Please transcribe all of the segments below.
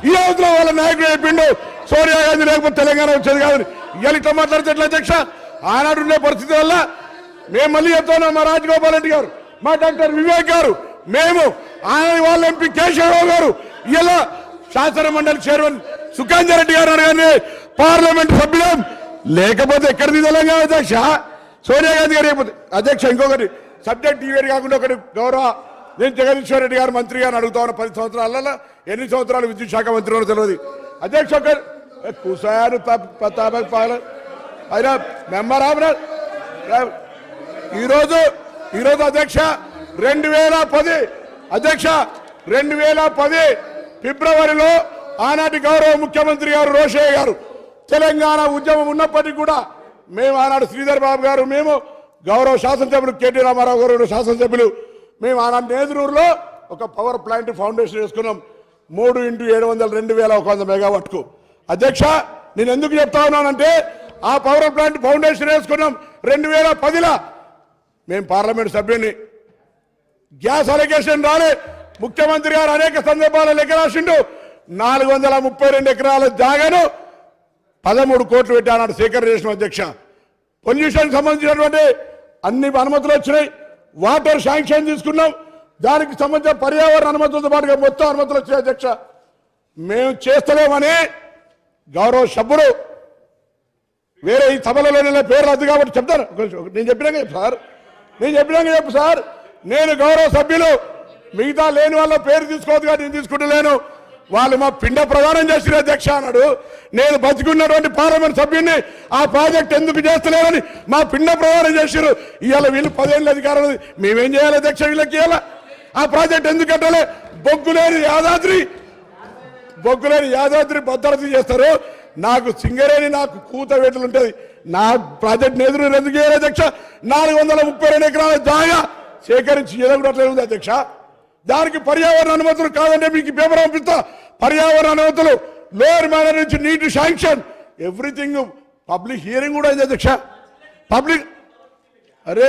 ఈ అవతల వాళ్ళ నాయకుడు చెప్పిండు సోనియా గాంధీ లేకపోతే తెలంగాణ వచ్చేది కాదు. ఇవాళ ఇట్లా మాట్లాడితే ఎట్లా అధ్యక్ష? ఆనాడు ఉండే పరిస్థితి వల్ల మేము మళ్ళీ చెప్తున్నాం, మా రాజగోపాల్ రెడ్డి గారు, మా డాక్టర్ వివేక్ గారు, మేము ఆయన వాళ్ళ ఎంపీ కేశవరావు గారు, ఇలా శాసన మండలి చైర్మన్ సుఖాంజ రెడ్డి గారు అనగానే పార్లమెంట్ సభ్యులం లేకపోతే ఎక్కడిది తెలంగాణ అధ్యక్ష? సోనియా గాంధీ గారు అయిపోతుంది అధ్యక్ష. ఇంకొకటి సబ్జెక్ట్ ఈవేరు కాకుండా ఒకటి గౌరవ నేను జగదీశ్వర్ రెడ్డి గారు మంత్రి గారిని అడుగుతా ఉన్న 10 సంవత్సరాలలో ఎన్ని సంవత్సరాలు విద్యుత్ శాఖ మంత్రి వారు తెలియదు అధ్యక్ష. కుసాను అయినా మెంబర్ ఈరోజు అధ్యక్ష 2010 అధ్యక్ష 2010 ఫిబ్రవరిలో ఆనాటి గౌరవ ముఖ్యమంత్రి గారు రోషయ్య గారు తెలంగాణ ఉద్యమం ఉన్నప్పటికీ కూడా మేము ఆనాడు శ్రీధర్ బాబు గారు, మేము గౌరవ శాసనసభ్యులు కేటీ రామారావు గారు శాసనసభ్యులు, మేము ఆనాడు నేదురూరులో ఒక పవర్ ప్లాంట్ ఫౌండేషన్ వేసుకున్నాం 3x700 2100 మెగావాట్కు. అధ్యక్ష నేను ఎందుకు చెప్తా ఉన్నానంటే ఆ పవర్ ప్లాంట్ ఫౌండేషన్ వేసుకున్నాం 2010లో. మేము పార్లమెంట్ సభ్యుని గ్యాస్ అలొకేషన్ రాలే. ముఖ్యమంత్రి గారు అనేక సందర్భాల్లో లెక్క రాసిండు 432 ఎకరాల జాగాను 13 కోట్లు పెట్టి ఆనాడు సేకరణ చేసిన అధ్యక్ష. పొల్యూషన్ సంబంధించినటువంటి అన్ని అనుమతులు వచ్చినాయి, వాటర్ శాంక్షన్ తీసుకున్నాం, దానికి సంబంధించిన పర్యావరణ అనుమతులతో పాటుగా మొత్తం అనుమతులు వచ్చాయి అధ్యక్ష. మేము చేస్తలేమని గౌరవ సభ్యులు వేరే ఈ సభలలో పేర్లు వద్దు కాబట్టి చెప్తాను. నేను చెప్పినాక చెప్పు సార్, చెప్పు సార్. నేను గౌరవ సభ్యులు మిగతా లేని వాళ్ళ పేరు తీసుకోవద్దుగా, నేను తీసుకుంటలేను. వాళ్ళు మా పిండ ప్రదానం చేసిన అధ్యక్ష అన్నాడు. నేను బతికున్నటువంటి పార్లమెంట్ సభ్యుని ఆ ప్రాజెక్ట్ ఎందుకు చేస్తలేరని మా పిండ ప్రదానం చేశారు. ఇవాళ వీళ్ళు 10 ఏళ్ళ అధికారం ఉంది, మేమేం చేయాలి అధ్యక్ష? వీళ్ళకి ఇవాళ ఆ ప్రాజెక్ట్ ఎందుకు కట్టాలి? బొగ్గులేని యాదాద్రి భద్రత చేస్తారు. నాకు సింగరేణి నాకు కూత వేటలు ఉంటుంది. నా ప్రాజెక్ట్ ఎదురు ఎందుకు చేయాలి అధ్యక్ష? 432 ఎకరాల జాగా సేకరించి ఎదగట్లే ఉంది అధ్యక్ష. దానికి పర్యావరణ అనుమతులు కాదంటే మీకు పేపర్ పంపిస్తా. పర్యావరణ అనుమతులు లోయర్ మైనర్ నుంచి నీటి శాంక్షన్ ఎవ్రీథింగ్ పబ్లిక్ హియరింగ్ కూడా అయింది అధ్యక్ష. పబ్లిక్ అరే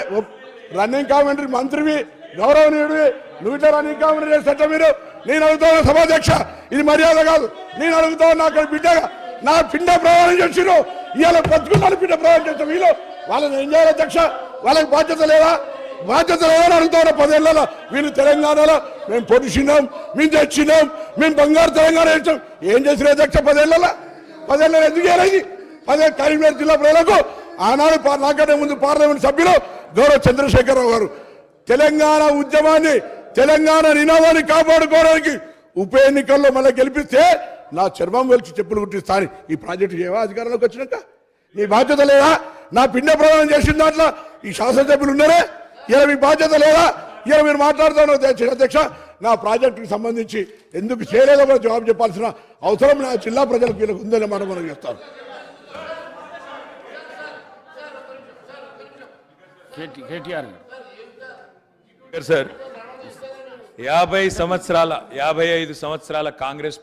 రన్నింగ్ కామెంటరీ మంత్రివి గౌరవనీయుడివి, నువ్వు ఇట్లా రన్నింగ్ కామెంటరీ చేస్తే మీరు నేను అడుగుతాను సభాధ్యక్ష, ఇది మర్యాద కాదు. నేను అడుగుతాను నాకు బిడ్డగా నా పిండ ప్రయాణం చేసిరు, ఇవాళ బతుకున్నాను పిండ ప్రయాణం చేస్తాం. వీళ్ళు వాళ్ళని ఏం చేయాలి అధ్యక్ష? వాళ్ళకి బాధ్యత లేదా అని అడుగుతారు. 10 ఏళ్ళలో వీళ్ళు తెలంగాణలో మేము పొడిచినాం, మేము తెచ్చినాం, మేము బంగారు తెలంగాణ ఇచ్చాం. ఏం చేసిన అధ్యక్ష 10 ఏళ్ళలో ఎందుకు చేయాలి? 10 కరీంనగర్ జిల్లా ప్రజలకు ఆనాడు నాకంటే ముందు పార్లమెంట్ సభ్యులు గౌరవ చంద్రశేఖరరావు గారు తెలంగాణ ఉద్యమాన్ని తెలంగాణ నినాదాన్ని కాపాడుకోవడానికి ఉప ఎన్నికల్లో మళ్ళీ గెలిపిస్తే నా చర్మం వెలిచి చెప్పులు కుట్టిస్తాను. ఈ ప్రాజెక్టు చేయవా అధికారంలోకి వచ్చినాక? నీ బాధ్యత లేదా? నా పిండ ప్రదానం చేసిన దాంట్లో ఈ శాసనసభ్యులు ఉన్నారే, ఇలా మీ బాధ్యత లేదా? ఇలా మీరు మాట్లాడుతాను అధ్యక్ష. నా ప్రాజెక్టుకి సంబంధించి ఎందుకు చేయలేదో కూడా జవాబు చెప్పాల్సిన అవసరం నా జిల్లా ప్రజలకు వీళ్ళకి ఉందని మనం చేస్తాం. సార్ 55 సంవత్సరాల కాంగ్రెస్